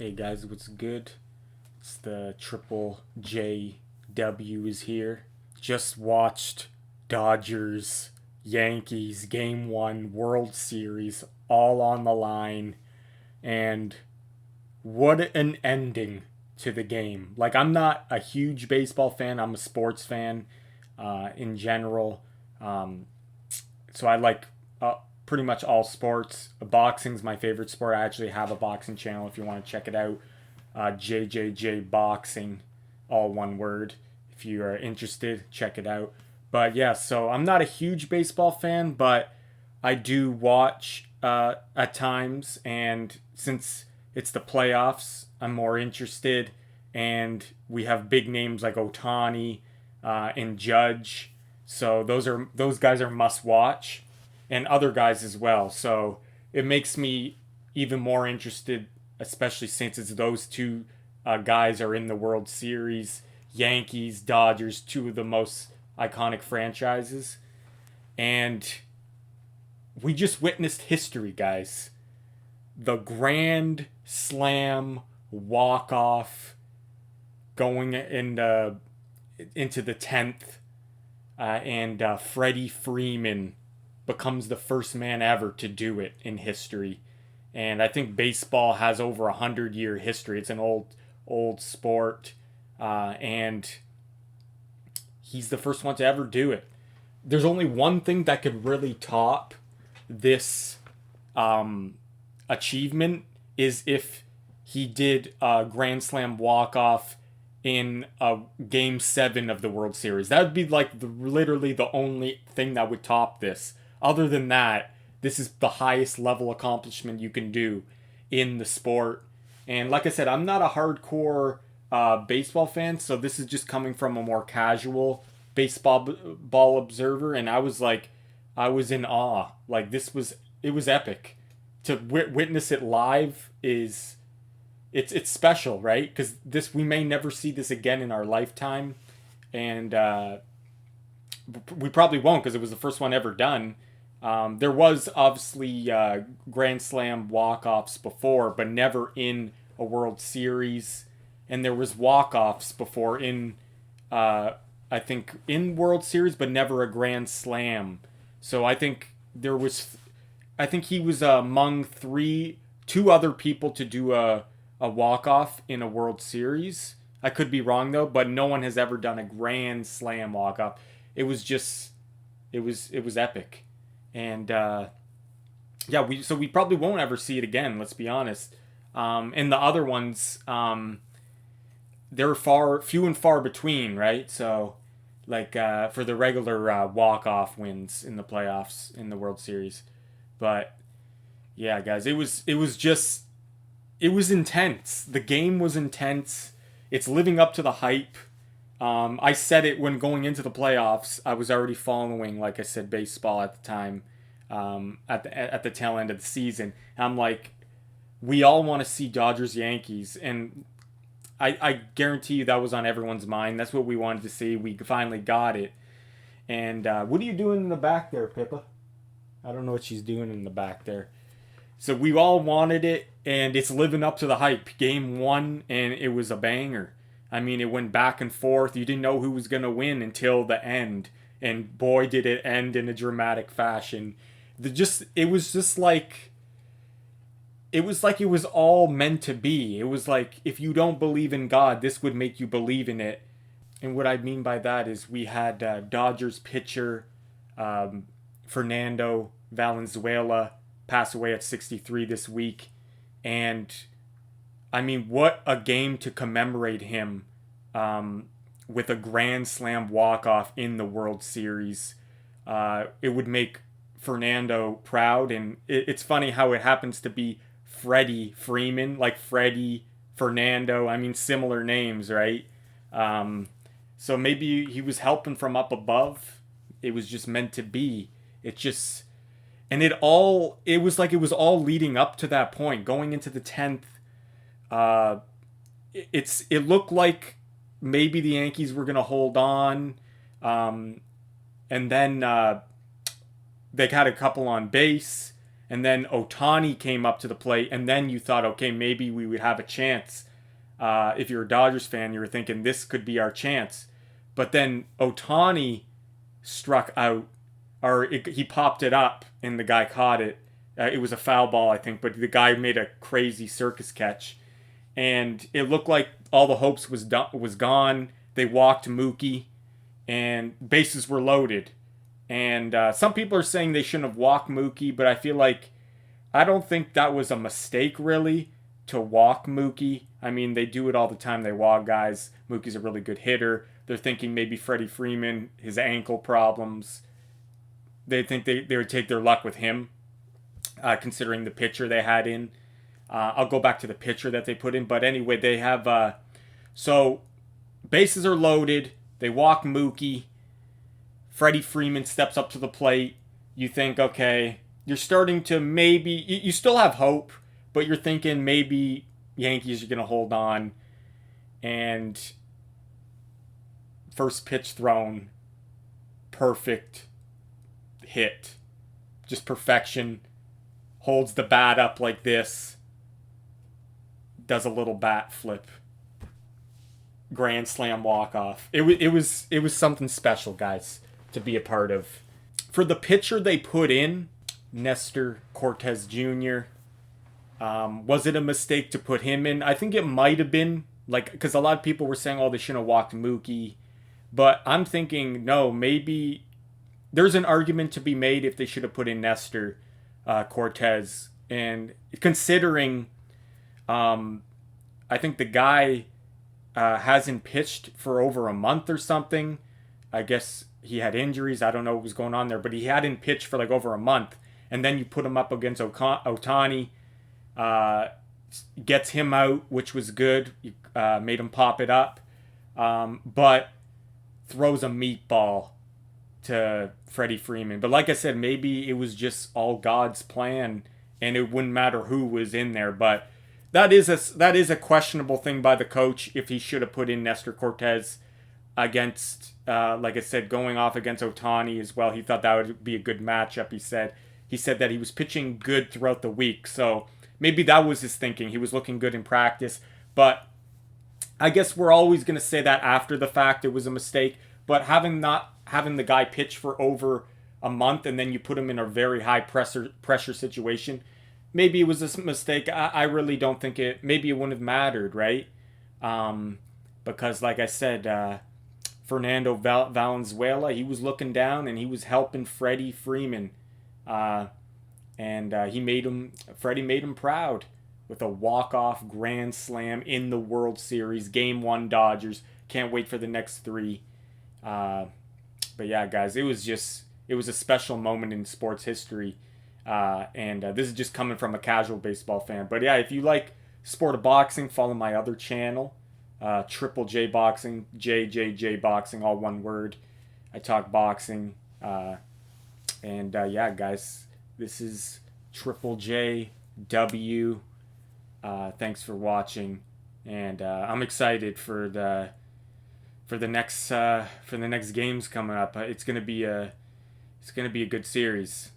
Hey guys, what's good? It's the Triple JW is here. Just watched Dodgers Yankees Game 1 World Series all on the line, and what an ending to the game. Like, I'm not a huge baseball fan, I'm a sports fan in general. Um, so I like pretty much all sports. Boxing's my favorite sport. I actually have a boxing channel if you want to check it out. JJJ Boxing, all one word. If you are interested, check it out. But yeah, so I'm not a huge baseball fan, but I do watch at times. And since it's the playoffs, I'm more interested. And we have big names like Otani and Judge. So those guys are must watch, and other guys as well. So it makes me even more interested, especially since it's those two guys are in the World Series. Yankees, Dodgers, two of the most iconic franchises, and we just witnessed history, guys. The Grand Slam walk off going into the 10th, and Freddie Freeman becomes the first man ever to do it in history. And I think baseball has over 100-year history. It's an old sport, and he's the first one to ever do it. There's only one thing that could really top this achievement is if he did a Grand Slam walk off in a Game 7 of the World Series. That would be like literally the only thing that would top this. Other than that, this is the highest level accomplishment you can do in the sport. And like I said, I'm not a hardcore baseball fan, so this is just coming from a more casual baseball ball observer. And I was in awe. Like it was epic. To witness it live is it's special, right? Because this we may never see this again in our lifetime, and we probably won't because it was the first one ever done. There was obviously Grand Slam walk-offs before, but never in a World Series. And there was walk-offs before in, I think, in World Series, but never a Grand Slam. So I think he was among two other people to do a walk-off in a World Series. I could be wrong though, but no one has ever done a Grand Slam walk-off. It was just, it was epic. And yeah, we probably won't ever see it again. Let's be honest. And the other ones, they're few and far between, right? So, like for the regular walk-off wins in the playoffs in the World Series, but yeah, guys, it was intense. The game was intense. It's living up to the hype. I said it when going into the playoffs. I was already following, like I said, baseball at the time, at the tail end of the season. And I'm like, we all want to see Dodgers Yankees, and I guarantee you that was on everyone's mind. That's what we wanted to see. We finally got it. And what are you doing in the back there, Pippa? I don't know what she's doing in the back there. So we all wanted it, and it's living up to the hype. Game 1, and it was a banger. I mean, it went back and forth. You didn't know who was going to win until the end. And boy, did it end in a dramatic fashion. It was just like, it was like it was all meant to be. It was like, if you don't believe in God, this would make you believe in it. And what I mean by that is we had Dodgers pitcher Fernando Valenzuela pass away at 63 this week. And I mean, what a game to commemorate him with a Grand Slam walk-off in the World Series. It would make Fernando proud. And it's funny how it happens to be Freddie Freeman, like Freddie, Fernando. I mean, similar names, right? So maybe he was helping from up above. It was just meant to be. It just, and it was like it was all leading up to that point, going into the 10th. It looked like maybe the Yankees were gonna hold on, and then they had a couple on base, and then Ohtani came up to the plate, and then you thought, okay, maybe we would have a chance. If you're a Dodgers fan, you were thinking this could be our chance. But then Ohtani struck out, or he popped it up, and the guy caught it. It was a foul ball, I think, but the guy made a crazy circus catch, and it looked like all the hopes was gone. They walked Mookie, and bases were loaded. And some people are saying they shouldn't have walked Mookie, but I don't think that was a mistake really to walk Mookie. I mean, they do it all the time. They walk guys. Mookie's a really good hitter. They're thinking maybe Freddie Freeman, his ankle problems. They think they would take their luck with him, considering the pitcher they had in. I'll go back to the pitcher that they put in. But anyway, they have... so, bases are loaded. They walk Mookie. Freddie Freeman steps up to the plate. You think, okay, you're starting to maybe... You still have hope, but you're thinking maybe Yankees are going to hold on. And first pitch thrown, perfect hit. Just perfection. Holds the bat up like this. Does a little bat flip. Grand slam walk-off. It was something special, guys, to be a part of. For the pitcher they put in, Nestor Cortez Jr., was it a mistake to put him in? I think it might have been, because a lot of people were saying, oh, they shouldn't have walked Mookie. But I'm thinking, no, maybe there's an argument to be made if they should have put in Nestor Cortez. And considering, I think the guy hasn't pitched for over a month or something. I guess he had injuries. I don't know what was going on there, but he hadn't pitched for over a month. And then you put him up against Ohtani, gets him out, which was good. Made him pop it up, but throws a meatball to Freddie Freeman. But like I said, maybe it was just all God's plan, and it wouldn't matter who was in there. But that is a questionable thing by the coach if he should have put in Nestor Cortez against, like I said, going off against Ohtani as well. He thought that would be a good matchup. He said that he was pitching good throughout the week, so maybe that was his thinking. He was looking good in practice, but I guess we're always going to say that after the fact it was a mistake. But having the guy pitch for over a month and then you put him in a very high pressure situation, maybe it was a mistake. I really don't think maybe it wouldn't have mattered, right? Because like I said, Fernando Valenzuela, he was looking down and he was helping Freddie Freeman. And Freddie made him proud with a walk-off grand slam in the World Series. Game 1 Dodgers. Can't wait for the next 3. But yeah, guys, it was a special moment in sports history. And this is just coming from a casual baseball fan. But yeah, if you like sport of boxing, follow my other channel, Triple J Boxing, JJJ Boxing, all one word. I talk boxing. Yeah, guys, this is Triple JW. Thanks for watching, and I'm excited for the next games coming up. It's gonna be a good series.